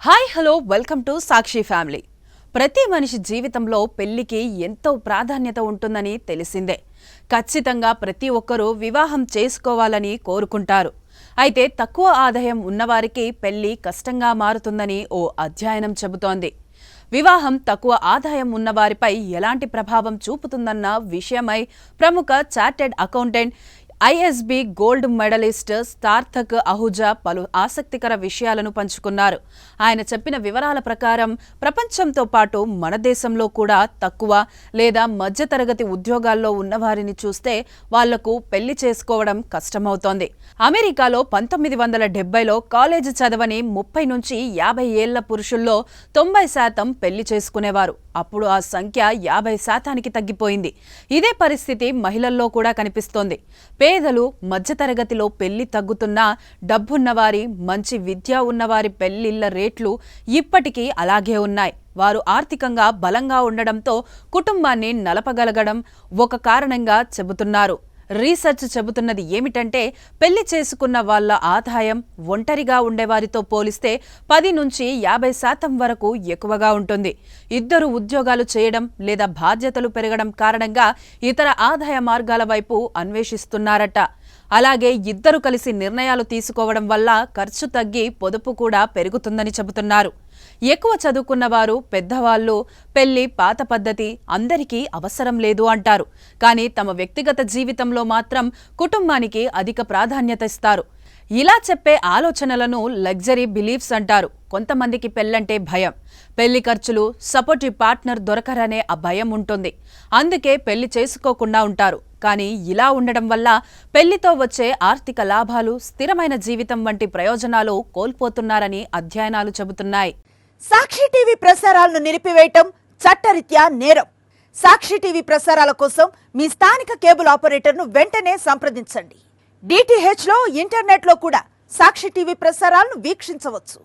Hi hello welcome to Sakshi family. ప్రతి మనిషి జీవితంలో పెళ్లికి ఎంతో ప్రాధాన్యత ఉంటుందని తెలిసిందే. ఖచ్చితంగా ప్రతి ఒక్కరూ వివాహం చేసుకోవాలని కోరుకుంటారు. అయితే తక్కువ ఆదాయం ఉన్నవారికి పెళ్లి కష్టంగా మారుతుందని ఓ అధ్యయనం చెబుతోంది. వివాహం తక్కువ ఆదాయం ఉన్నవారిపై ఎలాంటి ప్రభావం చూపుతుందన్న విషయమై ప్రముఖ chartered accountant ISB gold medalist Sarthak Ahuja పలు ఆసక్తికర విషయాలను పంచుకున్నారు. ఆయన చెప్పిన వివరాల ప్రకారం ప్రపంచంతో పాటు మన దేశంలో కూడా తక్కువ లేదా మధ్యతరగతి ఉద్యోగాల్లో ఉన్నవారిని చూస్తే వాళ్లకు పెళ్లి చేసుకోవడం కష్టమవుతోంది. అమెరికాలో 1970లో కాలేజీ చదవని 30 నుంచి 50 ఏళ్ల పురుషుల్లో 90% పెళ్లి చేసుకునేవారు. అప్పుడు ఆ సంఖ్య 50%కి తగ్గిపోయింది. ఇదే పరిస్థితి మహిళల్లో కూడా కనిపిస్తోంది. పేదలు, మధ్యతరగతిలో పెళ్లి తగ్గుతున్నా డబ్బున్నవారి, మంచి విద్య ఉన్నవారి పెళ్లిళ్ల రేట్లు ఇప్పటికీ అలాగే ఉన్నాయి. వారు ఆర్థికంగా బలంగా ఉండడంతో కుటుంబాన్ని నలపగలగడం ఒక కారణంగా చెబుతున్నారు. రీసెర్చ్ చెబుతున్నది ఏమిటంటే పెళ్లి చేసుకున్న వాళ్ల ఆదాయం ఒంటరిగా ఉండేవారితో పోలిస్తే 10 నుంచి 50% వరకు ఎక్కువగా ఉంటుంది. ఇద్దరు ఉద్యోగాలు చేయడం లేదా బాధ్యతలు పెరగడం కారణంగా ఇతర ఆదాయ మార్గాల వైపు అన్వేషిస్తున్నారట. అలాగే ఇద్దరు కలిసి నిర్ణయాలు తీసుకోవడం వల్ల ఖర్చు తగ్గి పొదుపు కూడా పెరుగుతుందని చెబుతున్నారు. ఎక్కువ చదువుకున్న వారు, పెద్దవాళ్లు పెళ్లి పాత పద్ధతి అందరికీ అవసరం లేదు అంటారు. కానీ తమ వ్యక్తిగత జీవితంలో మాత్రం కుటుంబానికి అధిక ప్రాధాన్యత ఇస్తారు. ఇలా చెప్పే ఆలోచనలను లగ్జరీ బిలీఫ్స్ అంటారు. కొంతమందికి పెళ్లంటే భయం. పెళ్లి ఖర్చులు, సపోర్టివ్ పార్ట్నర్ దొరకరనే ఆ భయం ఉంటుంది. అందుకే పెళ్లి చేసుకోకుండా ఉంటారు. కానీ ఇలా ఉండడం వల్ల పెళ్లితో వచ్చే ఆర్థిక లాభాలు, స్థిరమైన జీవితం వంటి ప్రయోజనాలు కోల్పోతున్నారని అధ్యయనాలు చెబుతున్నాయి. సాక్షి టీవీ ప్రసారాలను నిలిపివేయటం చట్టరీత్యా నేరం. సాక్షి టీవీ ప్రసారాల కోసం మీ స్థానిక కేబుల్ ఆపరేటర్ను వెంటనే సంప్రదించండి. DTH లో, ఇంటర్నెట్ లో కూడా సాక్షి టీవీ ప్రసారాలను వీక్షించవచ్చు.